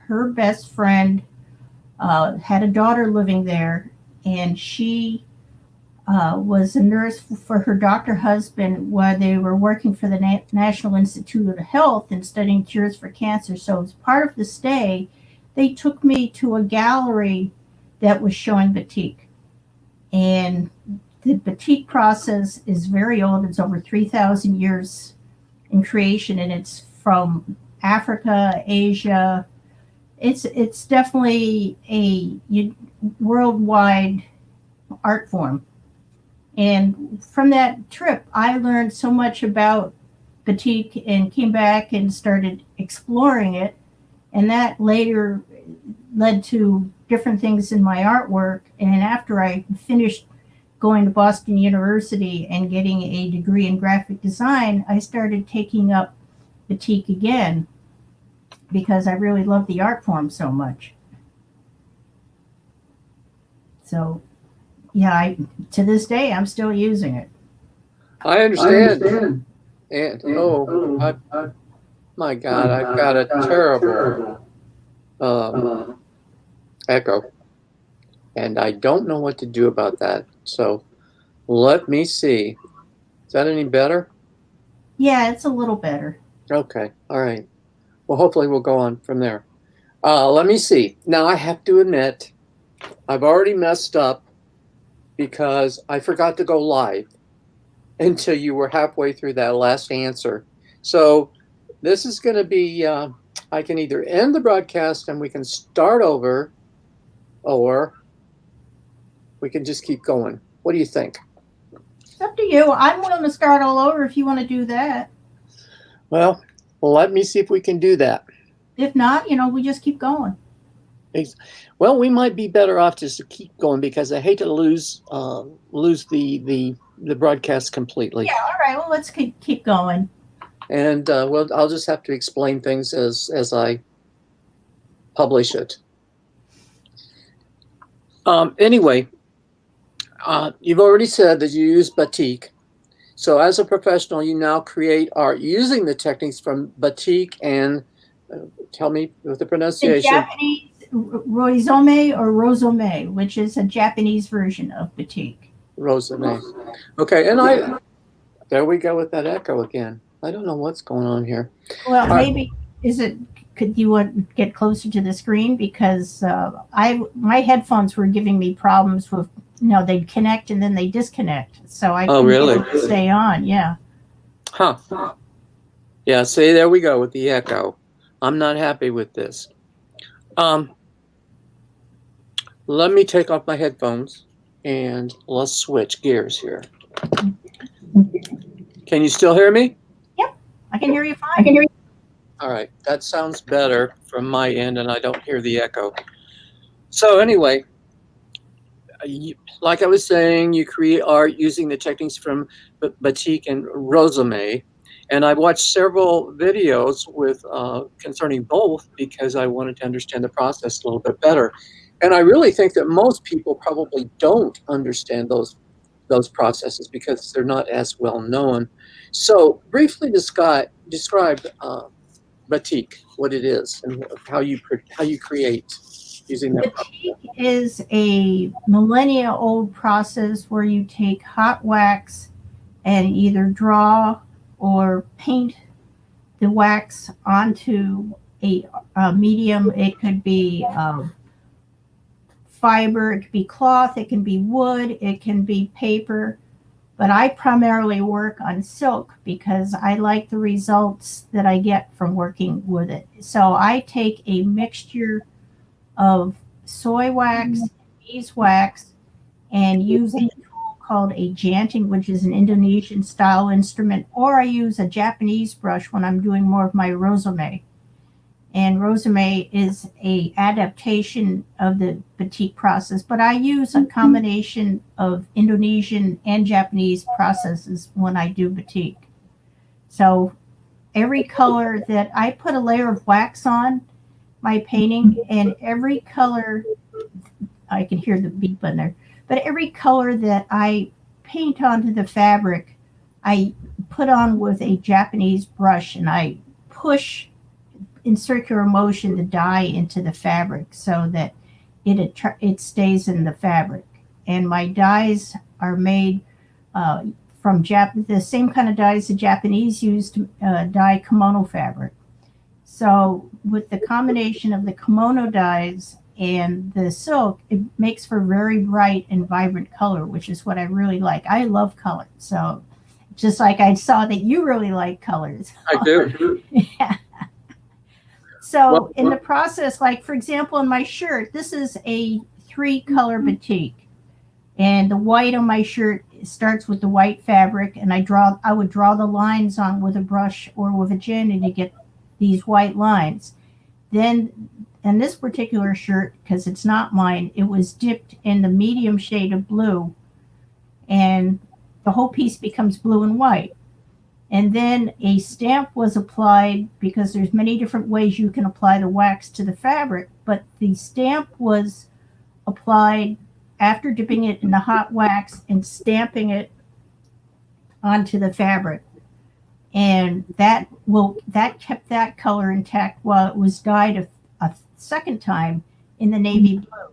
her best friend had a daughter living there, and she was a nurse for her doctor husband while they were working for the National Institute of Health and studying cures for cancer. So as part of the stay, they took me to a gallery that was showing batik. And the batik process is very old. It's over 3,000 years in creation, and it's from Africa, Asia. It's definitely a worldwide art form. And from that trip, I learned so much about batik and came back and started exploring it. And that later led to different things in my artwork. And after I finished going to Boston University and getting a degree in graphic design, I started taking up batik again because I really love the art form so much. So, yeah, to this day, I'm still using it. I understand. And my God, I've got a terrible echo, and I don't know what to do about that. So let me see. Is that any better? Yeah, it's a little better. Okay. All right. Well, hopefully we'll go on from there. Let me see. Now, I have to admit, I've already messed up because I forgot to go live until you were halfway through that last answer. So this is going to be, I can either end the broadcast and we can start over, or we can just keep going. What do you think? It's up to you. I'm willing to start all over if you want to do that. Well, let me see if we can do that. If not, we just keep going. Well, we might be better off just to keep going because I hate to lose the broadcast completely. Yeah, all right. Well, let's keep going. And well, I'll just have to explain things as I publish it. Anyway, you've already said that you use batik. So as a professional, you now create art using the techniques from batik and tell me with the pronunciation. The Japanese rosome or rosome, which is a Japanese version of batik. Rosome. Okay, and there we go with that echo again. I don't know what's going on here. Well, maybe could you want to get closer to the screen because my headphones were giving me problems with they'd connect and then they disconnect, so I couldn't really stay on. Yeah. Huh. Yeah. See, there we go with the echo. I'm not happy with this. Let me take off my headphones and let's switch gears here. Can you still hear me? Yep, I can hear you fine. All right, that sounds better from my end, and I don't hear the echo. So anyway, like I was saying, you create art using the techniques from batik and rosome, and I watched several videos with concerning both because I wanted to understand the process a little bit better. And I really think that most people probably don't understand those processes because they're not as well known. So briefly describe batik, what it is, and how you create using that. Batik is a millennia-old process where you take hot wax and either draw or paint the wax onto a medium. It could be fiber, it could be cloth, it can be wood, it can be paper. But I primarily work on silk because I like the results that I get from working with it. So I take a mixture of soy wax, beeswax, and use a tool called a janting, which is an Indonesian style instrument, or I use a Japanese brush when I'm doing more of my rosome. And rosome is a adaptation of the batik process, but I use a combination of Indonesian and Japanese processes when I do batik. So every color that I put a layer of wax on my painting, and every color, I can hear the beep in there, but every color that I paint onto the fabric, I put on with a Japanese brush and I push in circular motion the dye into the fabric so that it stays in the fabric. And my dyes are made from the same kind of dyes the Japanese use to dye kimono fabric. So with the combination of the kimono dyes and the silk, it makes for very bright and vibrant color, which is what I really like. I love color. So just like I saw that you really like colors. I do. Yeah. So in the process, like for example, in my shirt, this is a 3-color batik. And the white on my shirt starts with the white fabric, and I would draw the lines on with a brush or with a gin, and you get these white lines. Then in this particular shirt, because it's not mine, it was dipped in the medium shade of blue, and the whole piece becomes blue and white. And then a stamp was applied, because there's many different ways you can apply the wax to the fabric, but the stamp was applied after dipping it in the hot wax and stamping it onto the fabric. And that kept that color intact while it was dyed a second time in the navy blue.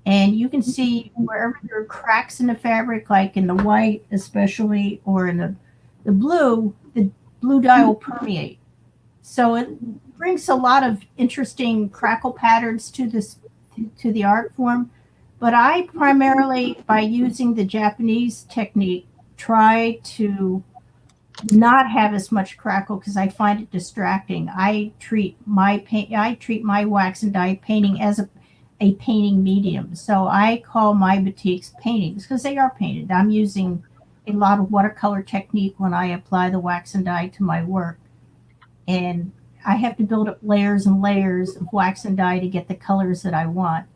And you can see wherever there are cracks in the fabric, like in the white especially, or in the blue dye will permeate. So it brings a lot of interesting crackle patterns to the art form. But I primarily, by using the Japanese technique, try to not have as much crackle because I find it distracting. I treat my wax and dye painting as a painting medium. So I call my batiks paintings because they are painted. I'm using a lot of watercolor technique when I apply the wax and dye to my work. And I have to build up layers and layers of wax and dye to get the colors that I want,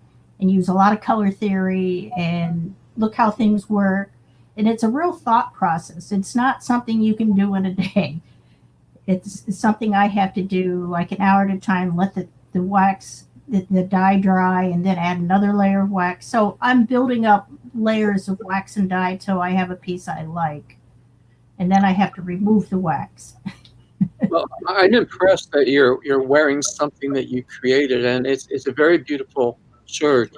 and use a lot of color theory and look how things work. And it's a real thought process. It's not something you can do in a day. It's something I have to do like an hour at a time, let the wax, the dye dry, and then add another layer of wax. So I'm building up layers of wax and dye till I have a piece I like. And then I have to remove the wax. Well, I'm impressed that you're wearing something that you created, and it's a very beautiful shirt.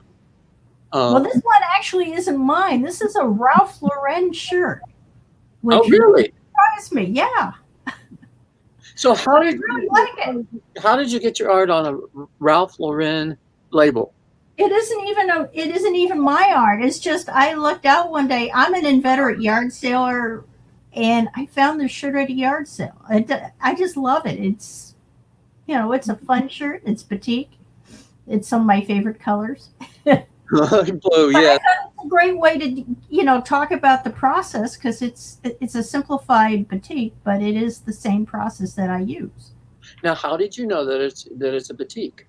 Well, this one actually isn't mine. This is a Ralph Lauren shirt. Oh, really? Surprised me, yeah. So how I really like it. How did you get your art on a Ralph Lauren label? It isn't even my art. It's just I looked out one day. I'm an inveterate yard sailor, and I found this shirt at a yard sale. I just love it. It's it's a fun shirt. It's batik. It's some of my favorite colors. Blue, But yeah. I thought it's a great way to talk about the process because it's a simplified batik, but it is the same process that I use. Now, how did you know that it's a batik?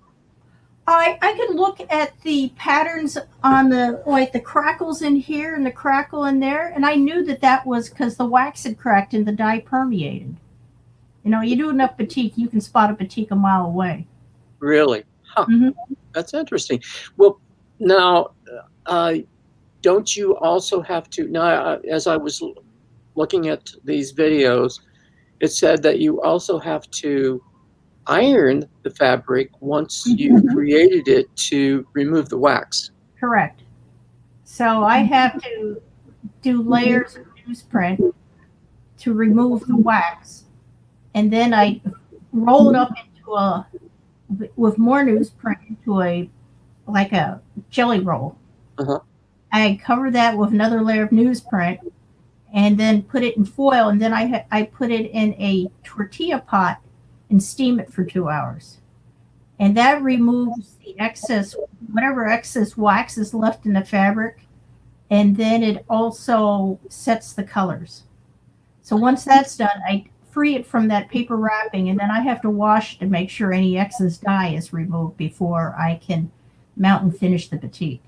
I can look at the patterns on the crackles in here and the crackle in there, and I knew that was because the wax had cracked and the dye permeated. You do enough batik, you can spot a batik a mile away. Really? Huh. Mm-hmm. That's interesting. Well, now, don't you also have to, now, as I was looking at these videos, it said that you also have to iron the fabric once you created it to remove the wax. Correct. So I have to do layers of newsprint to remove the wax, and then I roll it up with more newsprint into a jelly roll. Uh-huh. I cover that with another layer of newsprint, and then put it in foil, and then I put it in a tortilla pot and steam it for 2 hours. And that removes the whatever excess wax is left in the fabric, and then it also sets the colors. So once that's done, I free it from that paper wrapping, and then I have to wash it to make sure any excess dye is removed before I can mount and finish the batik.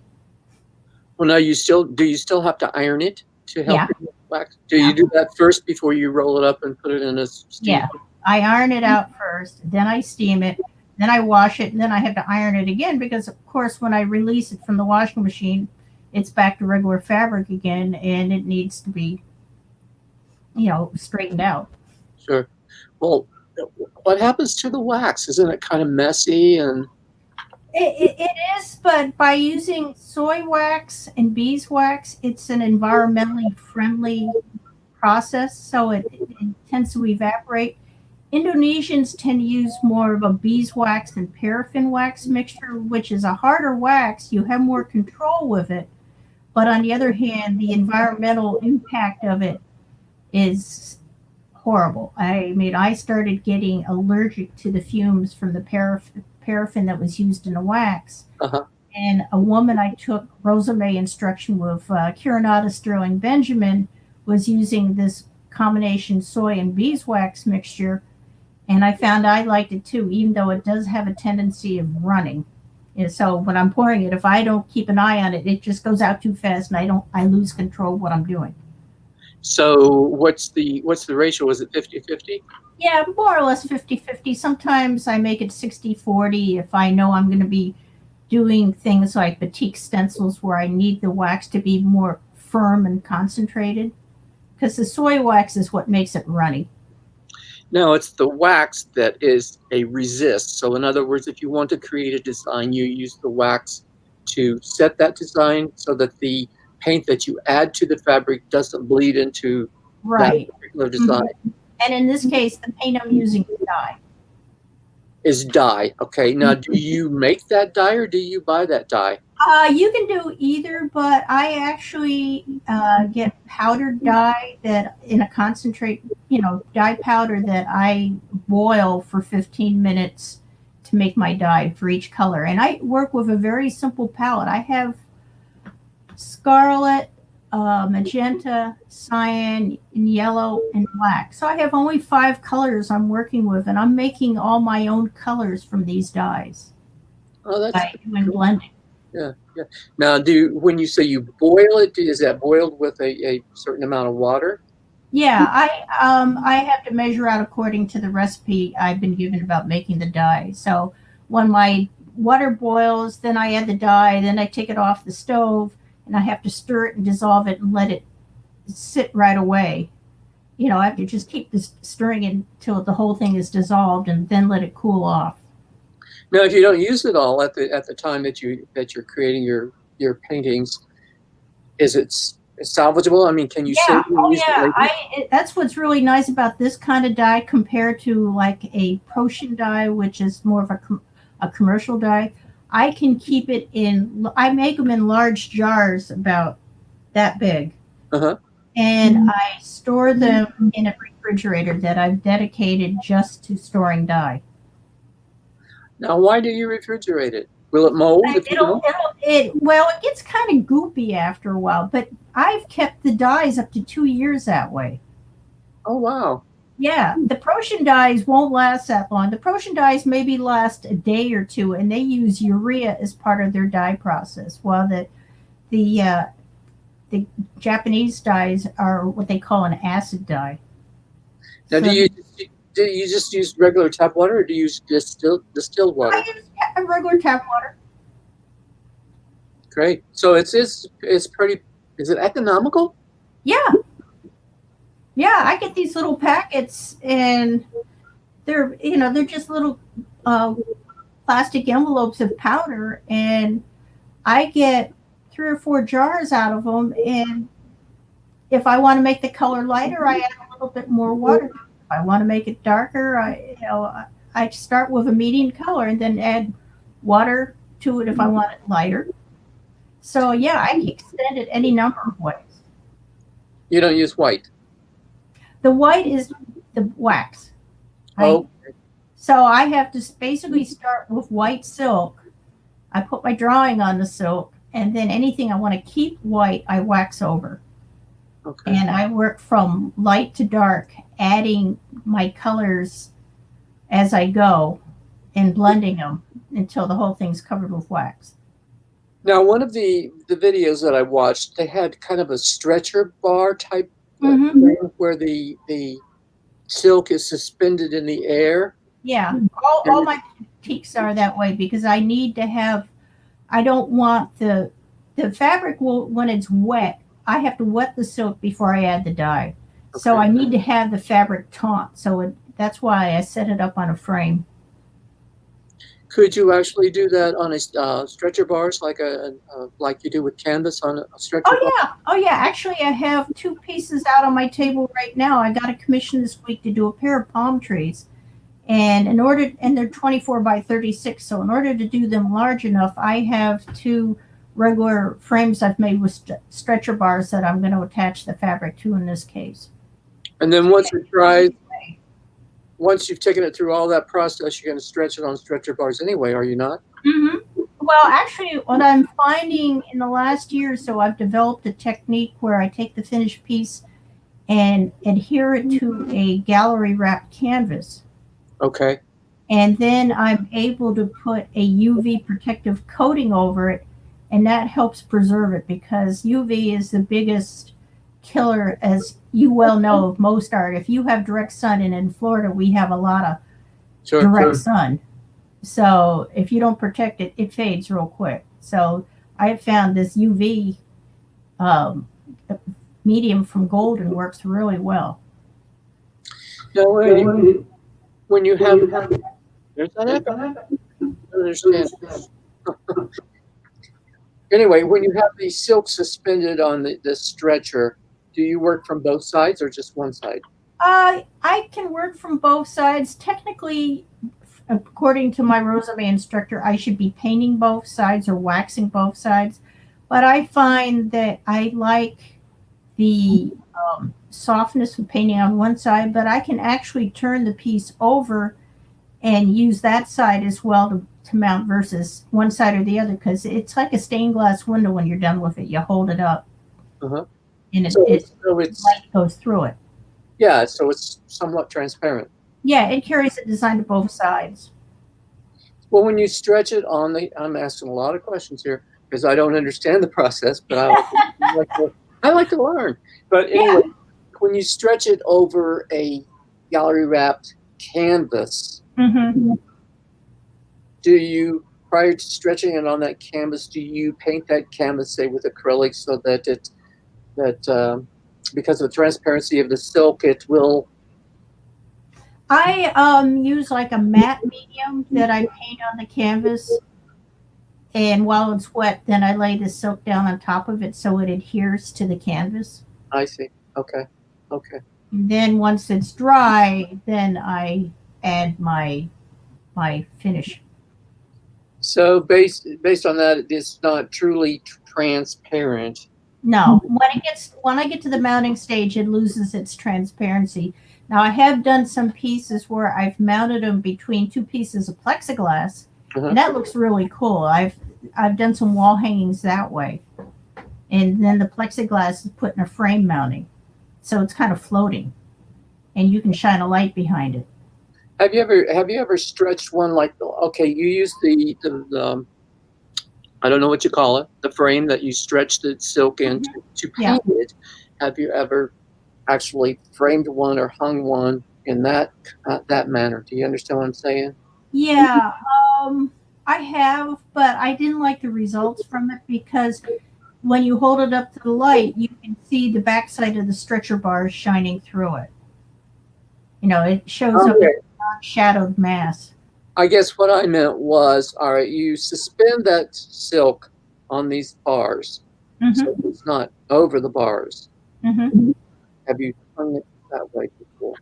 Well, now do you still have to iron it to help remove wax? Do you do that first before you roll it up and put it in a steam? Yeah, I iron it out first, then I steam it, then I wash it, and then I have to iron it again because, of course, when I release it from the washing machine, it's back to regular fabric again, and it needs to be, straightened out. Sure. Well, what happens to the wax? Isn't it kind of messy? And It is, but by using soy wax and beeswax, it's an environmentally friendly process, so it tends to evaporate. Indonesians tend to use more of a beeswax and paraffin wax mixture, which is a harder wax. You have more control with it, but on the other hand, the environmental impact of it is horrible. I mean, I started getting allergic to the fumes from the paraffin that was used in the wax. uh-huh. And a woman I took Rosamay instruction with, Kiranata Sterling Benjamin, was using this combination soy and beeswax mixture, and I found I liked it too, even though it does have a tendency of running. And so when I'm pouring it, if I don't keep an eye on it, it just goes out too fast, and I lose control of what I'm doing. So what's the ratio? Was it 50-50? Yeah, more or less 50-50. Sometimes I make it 60-40 if I know I'm going to be doing things like batik stencils where I need the wax to be more firm and concentrated, because the soy wax is what makes it runny. No, it's the wax that is a resist. So in other words, if you want to create a design, you use the wax to set that design so that the paint that you add to the fabric doesn't bleed into Right. that particular design. Mm-hmm. And in this case, the paint I'm using is dye. Is dye. Okay. Now, do you make that dye or do you buy that dye? You can do either, but I actually get powdered dye that in a concentrate, dye powder that I boil for 15 minutes to make my dye for each color. And I work with a very simple palette. I have scarlet, magenta, cyan, and yellow, and black. So I have only 5 colors I'm working with, and I'm making all my own colors from these dyes. Oh, that's by doing blending. Yeah. Now, when you say you boil it, is that boiled with a certain amount of water? Yeah, I have to measure out according to the recipe I've been given about making the dye. So when my water boils, then I add the dye, then I take it off the stove, and I have to stir it and dissolve it and let it sit right away. I have to just keep this stirring it until the whole thing is dissolved, and then let it cool off. Now, if you don't use it all at the time that you're creating your paintings, is it salvageable? I mean, can you save it and use it later? That's what's really nice about this kind of dye compared to like a potion dye, which is more of a commercial dye. I can keep it I make them in large jars about that big. Uh-huh. And I store them in a refrigerator that I've dedicated just to storing dye. Now, why do you refrigerate it? Will it mold if you don't? It gets kind of goopy after a while, but I've kept the dyes up to 2 years that way. Oh, wow. Yeah, the Prussian dyes won't last that long. The Prussian dyes maybe last a day or two, and they use urea as part of their dye process, while the Japanese dyes are what they call an acid dye. Now, do you just use regular tap water, or do you use distilled water? I use regular tap water. Great. So it's pretty. Is it economical? Yeah. Yeah, I get these little packets, and they're just little plastic envelopes of powder, and I get 3 or 4 jars out of them. And if I want to make the color lighter, I add a little bit more water. If I want to make it darker, I start with a medium color and then add water to it if I want it lighter. So yeah, I can extend it any number of ways. You don't use white. The white is the wax. Oh. So I have to basically start with white silk. I put my drawing on the silk, and then anything I want to keep white, I wax over. Okay. And I work from light to dark, adding my colors as I go and blending them until the whole thing's covered with wax. Now, one of the videos that I watched, they had kind of a stretcher bar type thing where the silk is suspended in the air. Yeah, all my batiks are that way because I need to have. I don't want the fabric when it's wet. I have to wet the silk before I add the dye. Okay. So I need to have the fabric taut so that's why I set it up on a frame. Could you actually do that on a stretcher bars like you do with canvas on a stretcher bar? Oh yeah. Actually, I have two pieces out on my table right now. I got a commission this week to do a pair of palm trees, and they're 24 by 36. So in order to do them large enough, I have two regular frames I've made with stretcher bars that I'm going to attach the fabric to in this case. And then once it dries, once you've taken it through all that process, you're going to stretch it on stretcher bars anyway, are you not? Mm-hmm. Well, actually, what I'm finding in the last year or so, I've developed a technique where I take the finished piece and adhere it to a gallery wrapped canvas. Okay. And then I'm able to put a UV protective coating over it, and that helps preserve it because UV is the biggest killer, as you well know, of most art. If you have direct sun, and in Florida we have a lot of direct sun, so if you don't protect it, it fades real quick. So I found this UV medium from Golden works really well. No, when you have there's an echo. I understand. Anyway, when you have the silk suspended on the stretcher, do you work from both sides or just one side? I can work from both sides. Technically, according to my Rosame instructor, I should be painting both sides or waxing both sides. But I find that I like the softness of painting on one side, but I can actually turn the piece over and use that side as well to mount versus one side or the other, because it's like a stained glass window when you're done with it. You hold it up, Uh-huh. and light goes through it. Yeah, so it's somewhat transparent. Yeah, it carries a design to both sides. Well, when you stretch it on I'm asking a lot of questions here because I don't understand the process, but I like to learn. But anyway, when you stretch it over a gallery wrapped canvas, do you, prior to stretching it on that canvas, do you paint that canvas, say, with acrylics so that because of the transparency of the silk, it will? I use like a matte medium that I paint on the canvas, and while it's wet, then I lay the silk down on top of it so it adheres to the canvas. I see. Okay. And then once it's dry, then I add my finish. So based on that, it's not truly transparent. No, when I get to the mounting stage, it loses its transparency. Now I have done some pieces where I've mounted them between two pieces of plexiglass, and that looks really cool. I've done some wall hangings that way, and then the plexiglass is put in a frame mounting, so it's kind of floating, and you can shine a light behind it. Have you ever stretched one like, okay, you use the I don't know what you call it, the frame that you stretch the silk in to paint it. Have you ever actually framed one or hung one in that manner? Do you understand what I'm saying? Yeah, I have, but I didn't like the results from it because when you hold it up to the light, you can see the backside of the stretcher bars shining through it. You know, it shows up as a shadowed mass. I guess what I meant was, all right, you suspend that silk on these bars, so it's not over the bars. Have you hung it that way before?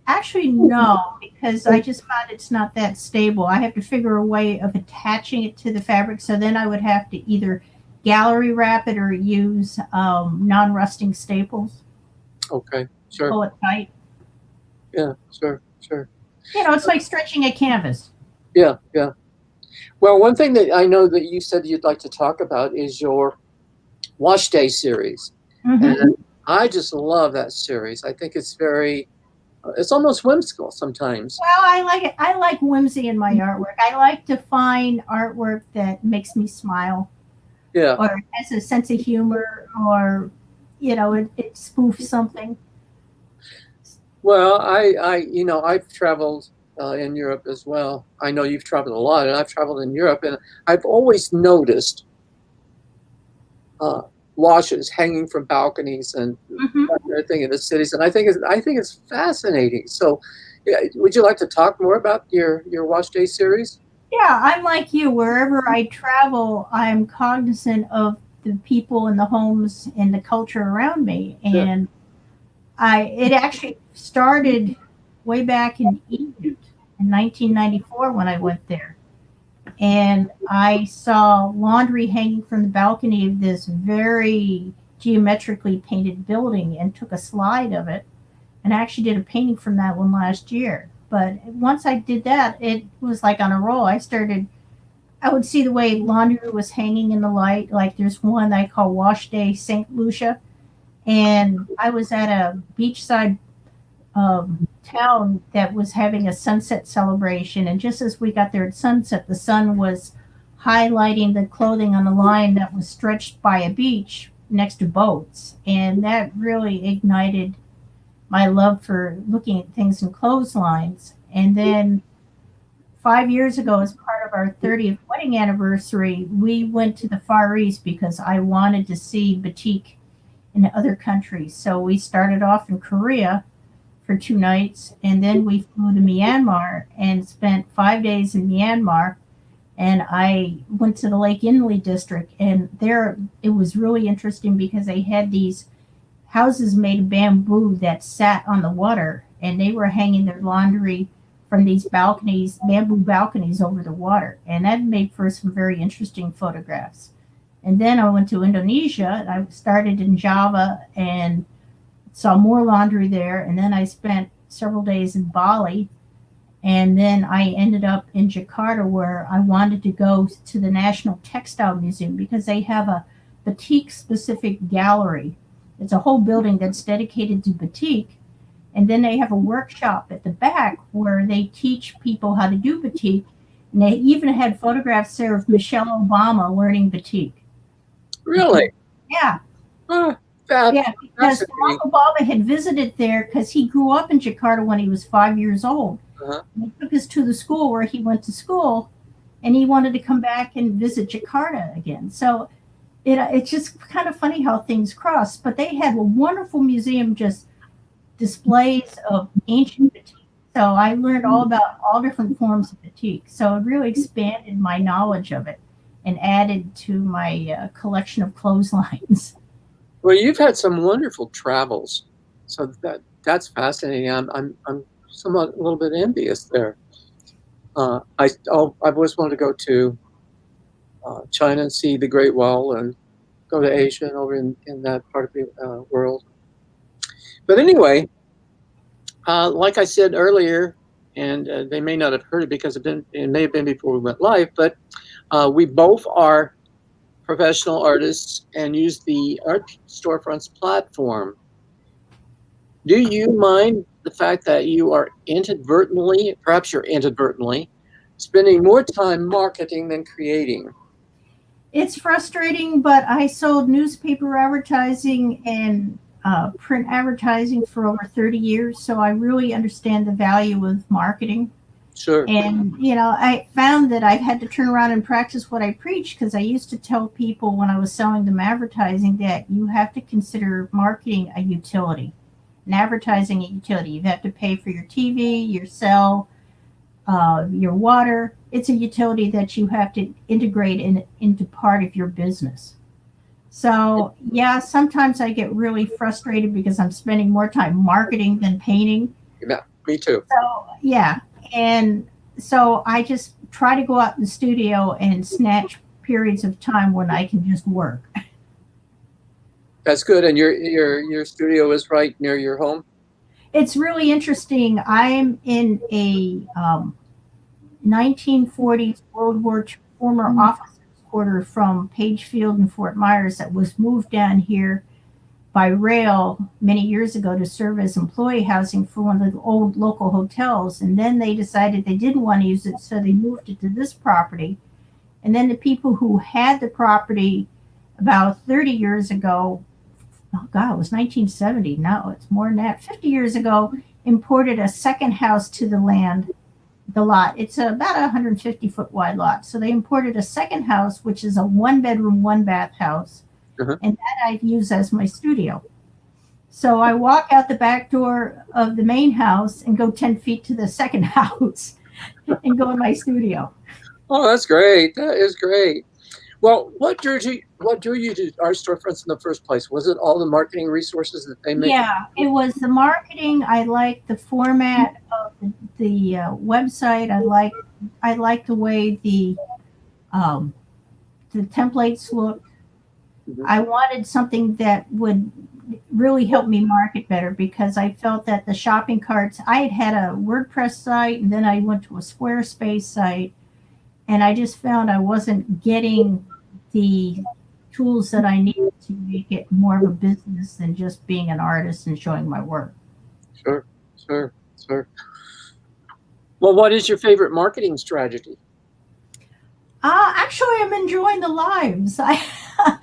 Actually, no, because I just found it's not that stable. I have to figure a way of attaching it to the fabric, so then I would have to either gallery wrap it or use non-rusting staples. Okay, sure. Pull it tight. Yeah, sure. You know, it's like stretching a canvas. Yeah. Well, one thing that I know that you said you'd like to talk about is your Wash Day series. And I just love that series. I think it's it's almost whimsical sometimes. Well, I like it. I like whimsy in my artwork. I like to find artwork that makes me smile. Yeah. Or has a sense of humor, or, you know, it spoofs something. Well, I've traveled in Europe as well. I know you've traveled a lot, and I've traveled in Europe, and I've always noticed washes hanging from balconies and everything in the cities, and I think it's fascinating. So, Yeah, would you like to talk more about your wash day series? Yeah, I'm like you. Wherever I travel, I'm cognizant of the people and the homes and the culture around me. Yeah. And it actually started way back in Egypt in 1994 when I went there. And I saw laundry hanging from the balcony of this very geometrically painted building and took a slide of it. And I actually did a painting from that one last year. But once I did that, it was like on a roll. I would see the way laundry was hanging in the light. Like there's one I call Wash Day St. Lucia. And I was at a beachside town that was having a sunset celebration. And just as we got there at sunset, the sun was highlighting the clothing on the line that was stretched by a beach next to boats. And that really ignited my love for looking at things in clotheslines. And then 5 years ago, as part of our 30th wedding anniversary, we went to the Far East because I wanted to see batik in other countries. So we started off in Korea for 2 nights, and then we flew to Myanmar and spent 5 days in Myanmar. And I went to the Lake Inle district, and there it was really interesting because they had these houses made of bamboo that sat on the water, and they were hanging their laundry from these balconies, bamboo balconies over the water. And that made for some very interesting photographs. And then I went to Indonesia. I started in Java and saw more laundry there. And then I spent several days in Bali. And then I ended up in Jakarta where I wanted to go to the National Textile Museum because they have a batik specific gallery. It's a whole building that's dedicated to batik. And then they have a workshop at the back where they teach people how to do batik. And they even had photographs there of Michelle Obama learning batik. Really? Yeah. Oh, that, Yeah, because Barack Obama had visited there because he grew up in Jakarta when he was 5 years old. Uh-huh. He took us to the school where he went to school, and he wanted to come back and visit Jakarta again. So it's just kind of funny how things cross. But they had a wonderful museum, just displays of ancient batik. So I learned all about all different forms of batik. So it really expanded my knowledge of it and added to my collection of clotheslines. Well, you've had some wonderful travels, so that's fascinating. I'm somewhat a little bit envious there. I've always wanted to go to China and see the Great Wall, and go to Asia and over in that part of the world. But anyway, like I said earlier, and they may not have heard it because it may have been before we went live, but we both are professional artists and use the Art Storefronts platform. Do you mind the fact that you are perhaps you're inadvertently, spending more time marketing than creating? It's frustrating, but I sold newspaper advertising and print advertising for over 30 years, so I really understand the value of marketing. Sure. And, I found that I've had to turn around and practice what I preach because I used to tell people when I was selling them advertising that you have to consider marketing a utility and advertising a utility. You have to pay for your TV, your cell, your water. It's a utility that you have to integrate into part of your business. So, yeah, sometimes I get really frustrated because I'm spending more time marketing than painting. Yeah, me too. So, yeah. And so I just try to go out in the studio and snatch periods of time when I can just work. That's good. And your studio is right near your home? It's really interesting. I'm in a 1940s World War II former officers' quarter from Page Field in Fort Myers that was moved down here by rail many years ago to serve as employee housing for one of the old local hotels. And then they decided they didn't want to use it, so they moved it to this property. And then the people who had the property about 30 years ago, oh God, it was 1970. No, it's more than that. 50 years ago, imported a second house to the lot. It's about a 150-foot wide lot. So they imported a second house, which is a 1-bedroom, 1-bath house. Uh-huh. And that I use as my studio. So I walk out the back door of the main house and go 10 feet to the second house and go in my studio. Oh, that's great. That is great. Well, what drew you to our storefronts in the first place? Was it all the marketing resources that they make? Yeah, it was the marketing. I liked the format of the website. I like the way um, the templates look. Mhm. I wanted something that would really help me market better because I felt that the shopping carts, I had a WordPress site and then I went to a Squarespace site, and I just found I wasn't getting the tools that I needed to make it more of a business than just being an artist and showing my work. Sure, sure, sure. Well, what is your favorite marketing strategy? Actually, I'm enjoying the lives. I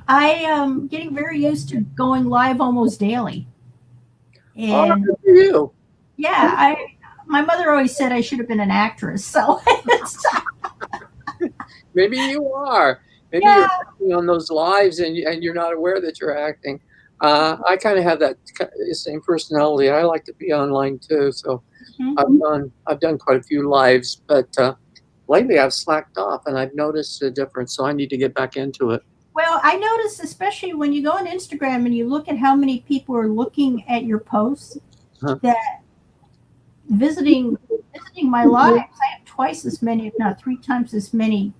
am getting very used to going live almost daily. Oh, And good for you. yeah, my mother always said I should have been an actress. So Maybe you are. Maybe you're yeah. acting on those lives and you're not aware that you're acting. I kind of have that same personality. I like to be online too, so Mhm. I've done quite a few lives, but lately I've slacked off and I've noticed a difference. So I need to get back into it. Well, I noticed especially when you go on Instagram and you look at how many people are looking at your posts, Huh. that visiting visiting my lives, I have twice as many, if not three times as many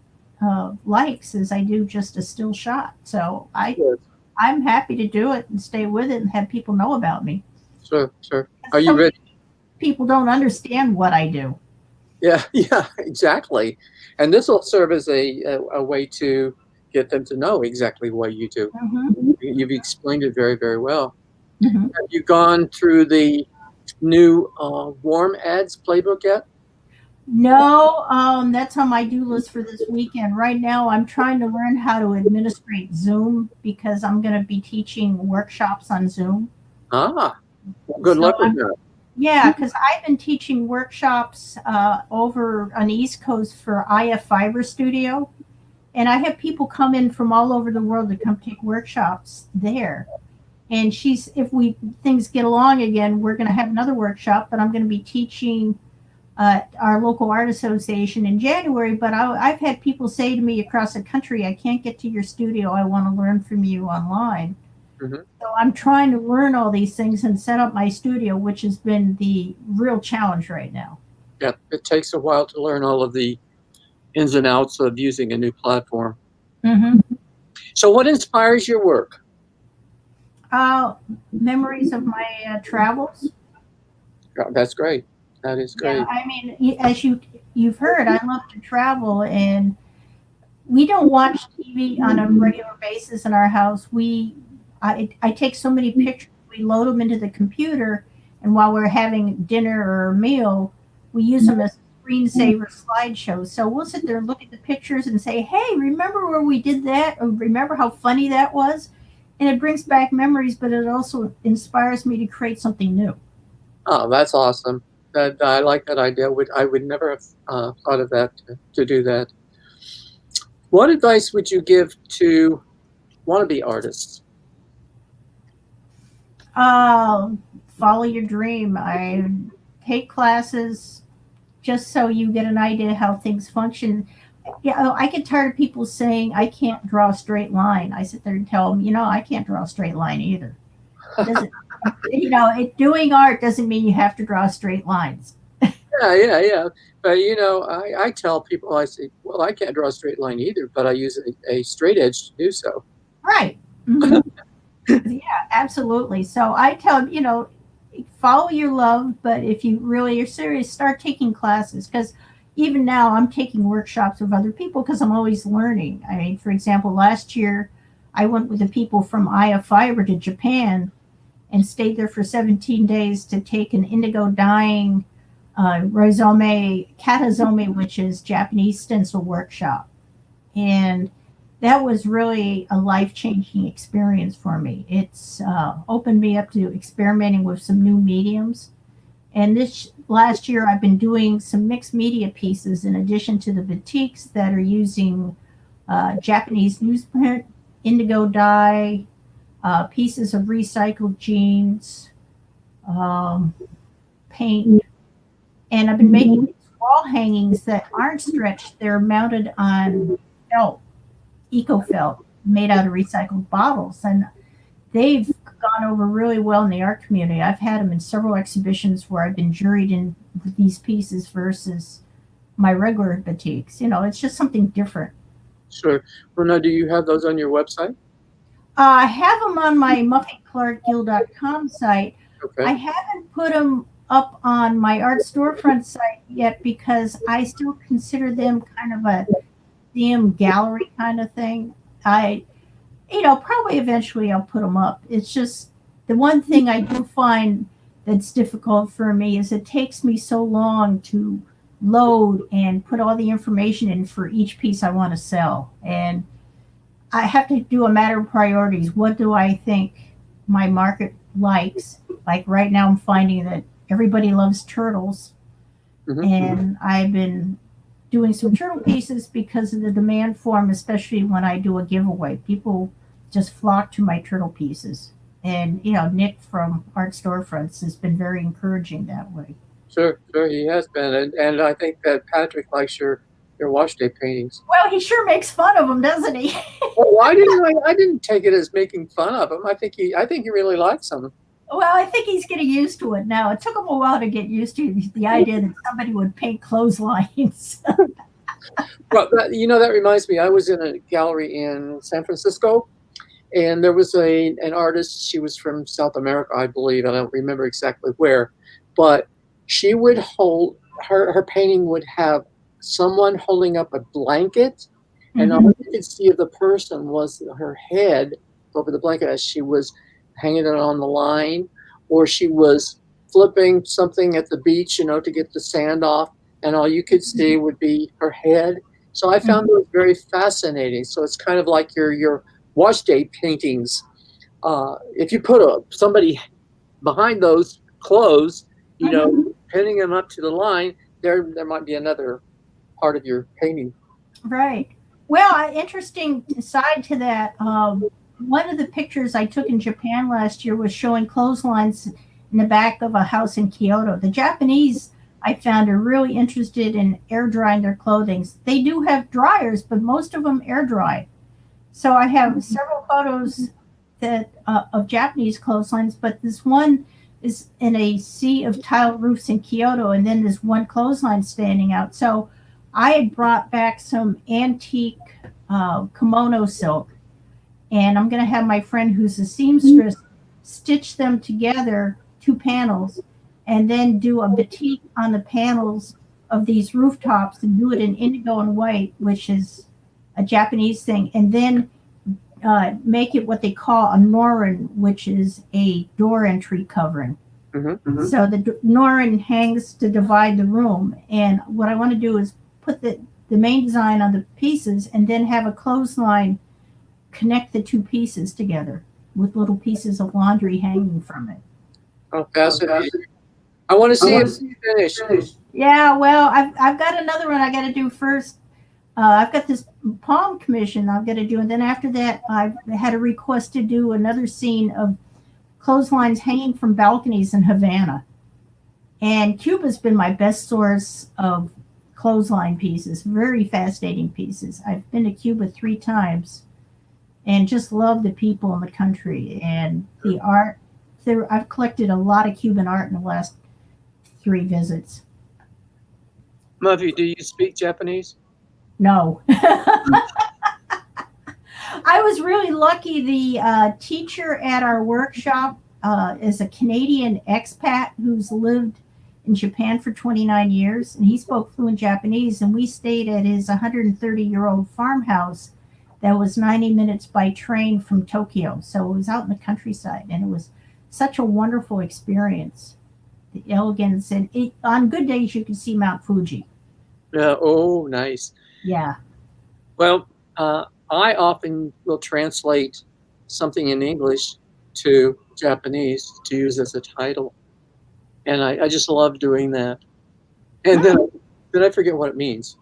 likes as I do just a still shot. So Good. I'm happy to do it and stay with it and have people know about me. Sure, sure. Are So you ready? many people don't understand what I do. Yeah, yeah, exactly. And this will serve as a way to get them to know exactly what you do. Hmm. You've explained it very, very well. Hmm. Have you gone through the new warm ads playbook yet? No, that's on my do list for this weekend. Right now, I'm trying to learn how to administrate Zoom because I'm going to be teaching workshops on Zoom. Ah, well, good So luck with that. yeah, because I've been teaching workshops over on the East Coast for IF Fiber Studio, and I have people come in from all over the world to come take workshops there. And if we things get along again, we're going to have another workshop, but I'm going to be teaching our local art association in January. But I've had people say to me across the country, I can't get to your studio. I want to learn from you online. Mhm. So I'm trying to learn all these things and set up my studio, which has been the real challenge right now. Yeah, it takes a while to learn all of the ins and outs of using a new platform. Hmm. So, what inspires your work? Uh, Memories of my travels. Yeah, that's great. That is Yeah, great. I mean, as you've heard, I love to travel, and we don't watch TV on a regular basis in our house. I take so many pictures, we load them into the computer, and while we're having dinner or a meal, we use them as screensaver slideshows. So we'll sit there and look at the pictures and say, "Hey, remember where we did that? Or remember how funny that was?" And it brings back memories, but it also inspires me to create something new. Oh, that's awesome. I like that idea. I would never have thought of that to do that. What advice would you give to wannabe artists? Uh, Follow your dream. I take classes just so you get an idea how things function. Yeah, I get tired of people saying I can't draw a straight line. I sit there and tell them, I can't draw a straight line either. Doesn't doing art doesn't mean you have to draw straight lines. Yeah, yeah, yeah. But I tell people, I say, well, I can't draw a straight line either, but I use a straight edge to do so. Right. Hmm. Yeah, absolutely. So I tell them, follow your love, but if you really are serious, start taking classes because even now I'm taking workshops with other people because I'm always learning. I mean, for example, last year I went with the people from Aya Fiber to Japan and stayed there for 17 days to take an indigo dyeing rhizome katazome, which is Japanese stencil workshop. And that was really a life changing experience for me. It's opened me up to experimenting with some new mediums. And this last year, I've been doing some mixed media pieces in addition to the batiks that are using Japanese newsprint, indigo dye, pieces of recycled jeans, um, paint, and I've been making these wall hangings that aren't stretched. They're mounted on felt, eco felt, made out of recycled bottles, and they've gone over really well in the art community. I've had them in several exhibitions where I've been juried in these pieces versus my regular batiks. It's just something different. Sure. Well, now, do you have those on your website? I have them on my muffyclarkgill.com site. I Okay. haven't put them up on my art storefront site yet because I still consider them kind of a museum gallery kind of thing. Probably eventually I'll put them up. It's just the one thing I do find that's difficult for me is it takes me so long to load and put all the information in for each piece I want to sell. And I have to do a matter of priorities. What do I think my market likes? Like right now, I'm finding that everybody loves turtles, Mm-hmm. and I've been doing some turtle pieces because of the demand for them, especially when I do a giveaway. People just flock to my turtle pieces. And, Nick from Art Storefronts has been very encouraging that way. Sure, sure, he has been, and I think that Patrick likes your wash day paintings. Well, he sure makes fun of them, doesn't he? Well, why didn't I didn't take it as making fun of him. I think he really likes them. Well, I think he's getting used to it now. It took him a while to get used to the idea that somebody would paint clotheslines. But that reminds me. I was in a gallery in San Francisco, and there was an artist. She was from South America, I believe. I don't remember exactly where, but she would hold her painting would have someone holding up a blanket, and all Mhm. you could see of the person was her head over the blanket as she was hanging it on the line, or she was flipping something at the beach, to get the sand off, and all you could see would be her head. So I found Mhm. those very fascinating. So it's kind of like your wash day paintings. If you put somebody behind those clothes, Mhm. pinning them up to the line, there might be another part of your painting. Right. Well, interesting side to that. One of the pictures I took in Japan last year was showing clotheslines in the back of a house in Kyoto. The Japanese, I found, are really interested in air drying their clothing. They do have dryers, but most of them air dry. So I have several photos that of Japanese clotheslines, but this one is in a sea of tiled roofs in Kyoto, and then there's one clothesline standing out. So I had brought back some antique kimono silk, and I'm going to have my friend who's a seamstress stitch them together, two panels, and then do a batik on the panels of these rooftops and do it in indigo and white, which is a Japanese thing, and then make it what they call a norin, which is a door entry covering. Hmm. So the norin hangs to divide the room. And what I want to do is put the main design on the pieces and then have a clothesline connect the two pieces together with little pieces of laundry hanging from it. Oh, fascinating. I want to see it finished. Yeah, well, I've got another one I got to do first. I've got this palm commission I've got to do, and then after that, I've had a request to do another scene of clotheslines hanging from balconies in Havana. And Cuba's been my best source of clothesline pieces, very fascinating pieces. I've been to Cuba 3 times and just love the people in the country and the art. I've collected a lot of Cuban art in the last 3 visits. Muffy, do you speak Japanese? No. I was really lucky. The teacher at our workshop is a Canadian expat who's lived in Japan for 29 years, and he spoke fluent Japanese. And we stayed at his 130-year-old farmhouse that was 90 minutes by train from Tokyo. So it was out in the countryside, and it was such a wonderful experience. The elegance, and on good days, you could see Mount Fuji. Oh, nice. Yeah. Well, I often will translate something in English to Japanese to use as a title, and I just love doing that. And then I forget what it means.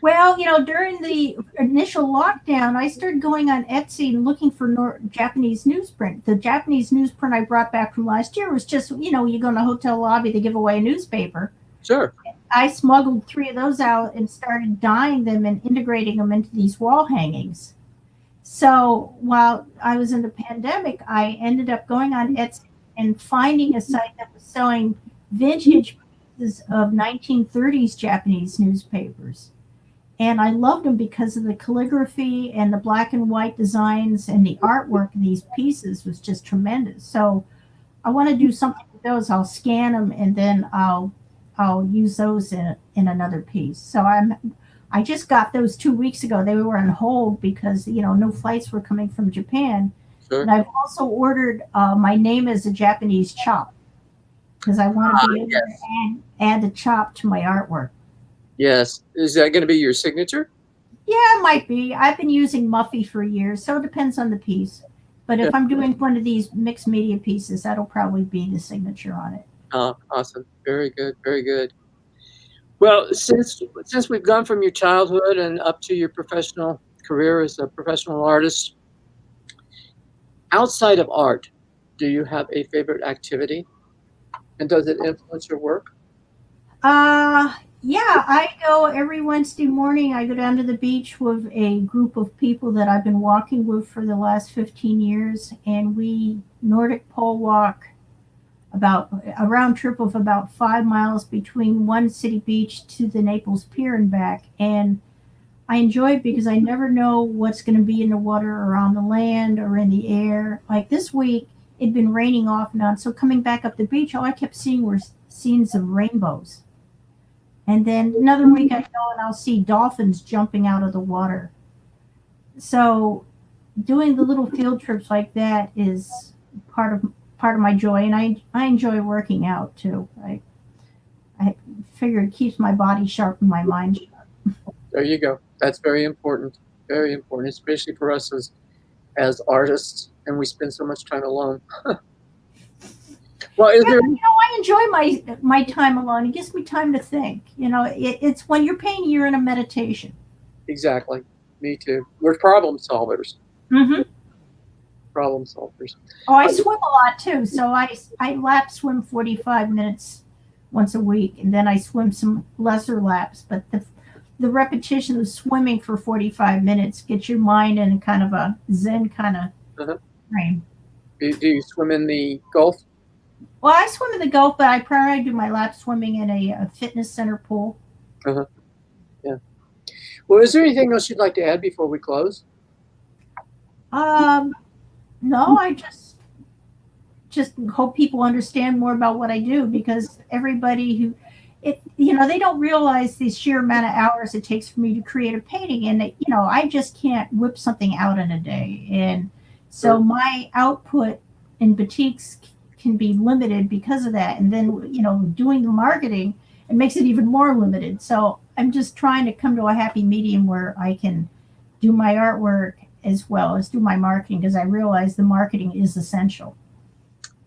Well, during the initial lockdown, I started going on Etsy and looking for Japanese newsprint. The Japanese newsprint I brought back from last year was just, you go in a hotel lobby, they give away a newspaper. Sure. I smuggled 3 of those out and started dyeing them and integrating them into these wall hangings. So while I was in the pandemic, I ended up going on Etsy and finding a site that was selling vintage pieces of 1930s Japanese newspapers. And I loved them because of the calligraphy and the black and white designs, and the artwork of these pieces was just tremendous. So I want to do something with those. I'll scan them and then I'll use those in another piece. So I just got those 2 weeks ago. They were on hold because no flights were coming from Japan. Sure. And I've also ordered my name as a Japanese chop because I want to be able to add the chop to my artwork. Yes. Is that going to be your signature? Yeah, it might be. I've been using Muffy for years, so it depends on the piece. But if I'm doing one of these mixed media pieces, that'll probably be the signature on it. Oh, awesome. Very good. Very good. Well, since we've gone from your childhood and up to your professional career as a professional artist, outside of art, do you have a favorite activity? And does it influence your work? Yeah, I go every Wednesday morning. I go down to the beach with a group of people that I've been walking with for the last 15 years, and we Nordic pole walk about a round trip of about 5 miles between one city beach to the Naples Pier and back. And I enjoy it because I never know what's going to be in the water or on the land or in the air. Like this week, it'd been raining off and on. So coming back up the beach, all I kept seeing were scenes of rainbows. And then another week I go and I'll see dolphins jumping out of the water. So doing the little field trips like that is part of my joy, and I enjoy working out too. I figure it keeps my body sharp and my mind sharp. There you go. That's very important. Very important, especially for us as artists, and we spend so much time alone. Well, is Yeah, there? I enjoy my time alone. It gives me time to think. It's when you're painting, you're in a meditation. Exactly. Me too. We're problem solvers. Hmm. Problem solvers. Oh, I swim a lot too. So I lap swim 45 minutes once a week, and then I swim some lesser laps. But the repetition of swimming for 45 minutes gets your mind in kind of a zen kind of Uh-huh. frame. Do you swim in the Gulf? Well, I swim in the Gulf, but I primarily do my lap swimming in a fitness center pool. Uh-huh. Yeah. Well, is there anything else you'd like to add before we close? Um, no, I just hope people understand more about what I do, because everybody who they don't realize the sheer amount of hours it takes for me to create a painting, and I just can't whip something out in a day, and so Sure. my output in batiks can be limited because of that, and then doing the marketing, it makes it even more limited. So I'm just trying to come to a happy medium where I can do my artwork as well as do my marketing, because I realize the marketing is essential.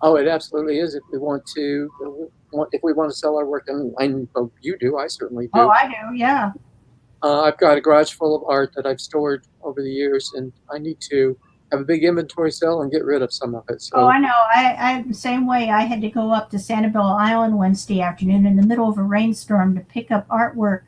Oh, it absolutely is. If we want to sell our work, and I know you do, I certainly Oh, do. I do, yeah. I've got a garage full of art that I've stored over the years, and I need to have a big inventory sale and get rid of some of it. Oh, So, I know. I'm the same way. I had to go up to Sanibel Island Wednesday afternoon in the middle of a rainstorm to pick up artwork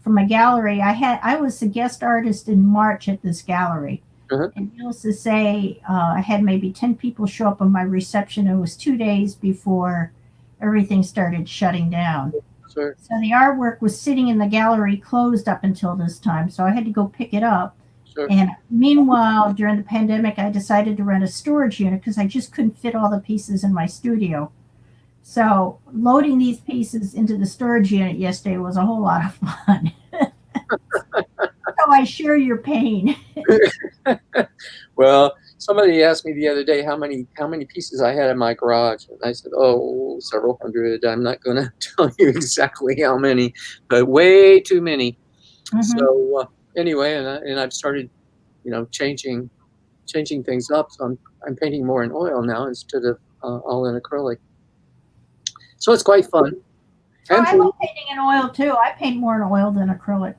from a gallery. I was a guest artist in March at this gallery, uh-huh. and needless to say, I had maybe 10 people show up on my reception. It was 2 days before everything started shutting down. Sure. So the artwork was sitting in the gallery closed up until this time. So I had to go pick it up. Sure. And meanwhile, during the pandemic, I decided to rent a storage unit because I just couldn't fit all the pieces in my studio. So loading these pieces into the storage unit yesterday was a whole lot of fun. So I share your pain. Well, somebody asked me the other day how many pieces I had in my garage, and I said, "Oh, several hundred." I'm not going to tell you exactly how many, but way too many. Hmm. So anyway, and I've started, changing things up. So I'm painting more in oil now instead of all in acrylic. So it's quite fun. Oh, And I love painting in oil too. I paint more in oil than acrylic.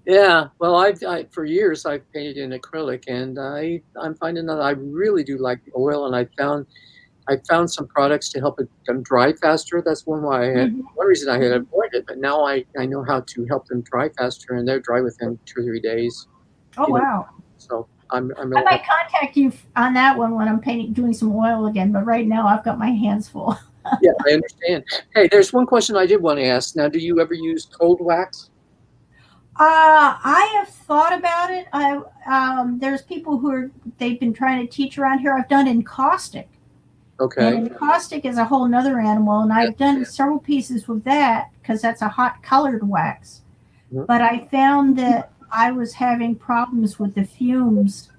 Yeah, well, for years I've painted in acrylic, and I'm finding that I really do like the oil, and I found some products to help them dry faster. That's Mhm, one reason I had mhm. avoided it, but now I know how to help them dry faster, and they're dry within 2 or 3 days. Oh, You know, wow. so I'm I really might happy. contact you on that one when I'm painting, doing some oil again, but right now I've got my hands full. Yeah, I understand. Hey, there's one question I did want to ask. Now, do you ever use cold wax? I have thought about it. There's people they've been trying to teach around here. I've done encaustic, and Okay. encaustic is a whole nother animal, and Yeah. I've done several pieces with that because that's a hot colored wax. Mhm. But I found that I was having problems with the fumes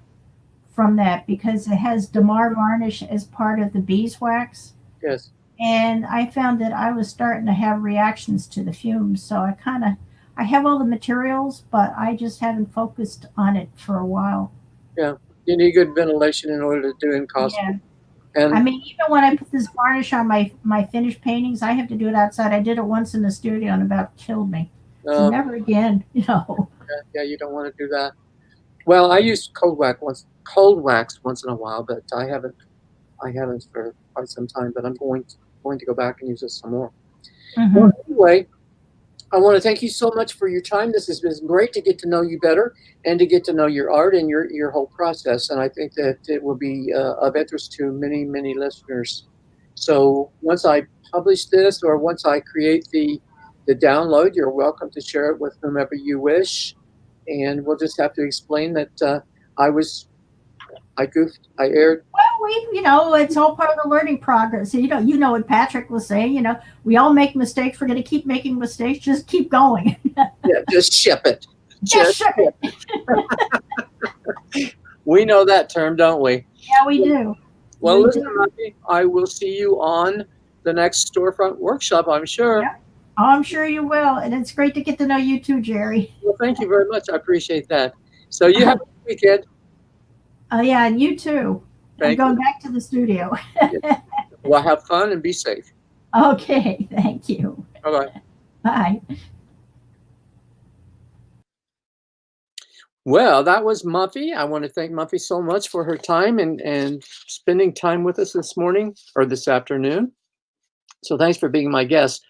from that because it has Damar varnish as part of the beeswax. Yes. And I found that I was starting to have reactions to the fumes. So I have all the materials, but I just haven't focused on it for a while. Yeah. You need good ventilation in order to do encaustic. Yeah. I And mean, even when I put this varnish on my finished paintings, I have to do it outside. I did it once in the studio and about killed me. So um, never again, you know. yeah, you don't want to do that. Well, I use cold wax once in a while, but I haven't for quite some time. But I'm going to go back and use it some more. Well, Hmm. anyway, I want to thank you so much for your time. This has been great to get to know you better and to get to know your art and your whole process. And I think that it will be of interest to many listeners. So once I publish this, or once I create the download, you're welcome to share it with whomever you wish. And we'll just have to explain that I was I goofed, I aired. Well, it's all part of the learning progress. You know what Patrick was saying. We all make mistakes. We're going to keep making mistakes. Just keep going. Yeah, just ship it. Just Just ship ship it. it. We know that term, don't we? Yeah, we do. Well, We listen, do. Robbie, I will see you on the next storefront workshop, I'm sure. Yeah. Oh, I'm sure you will. And it's great to get to know you too, Jerry. Well, thank you very much. I appreciate that. So you have a good weekend. Oh, yeah, and you too. I'm Thank you. going back to the studio. Yeah. Well, have fun and be safe. Okay, thank you. Bye bye. Bye. Well, that was Muffy. I want to thank Muffy so much for her time and spending time with us this morning or this afternoon. So thanks for being my guest.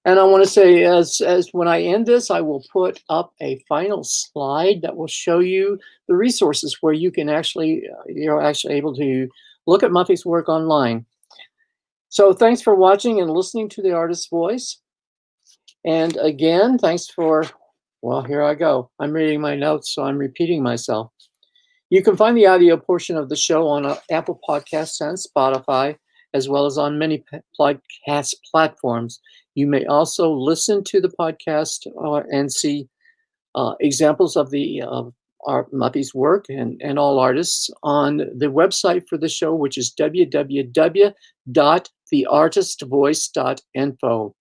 And I want to say, as when I end this, I will put up a final slide that will show you the resources where you can actually you're actually able to look at Muffy's work online. So thanks for watching and listening to the artist's voice. And again, thanks for, well, here I go. I'm reading my notes, so I'm repeating myself. You can find the audio portion of the show on Apple Podcasts and Spotify, as well as on many podcast platforms. You may also listen to the podcast and see examples of the Muffy's work and all artists on the website for the show, which is www.theartistvoice.info.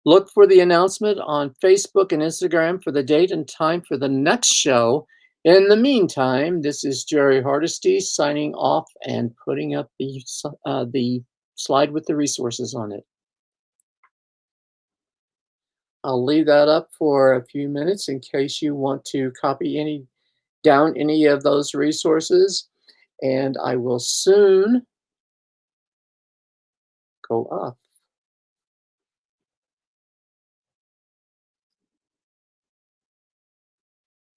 Look for the announcement on Facebook and Instagram for the date and time for the next show. In the meantime, this is Jerry Hardesty signing off and putting up the slide with the resources on it. I'll leave that up for a few minutes in case you want to copy down any of those resources, and I will soon go up.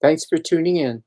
Thanks for tuning in.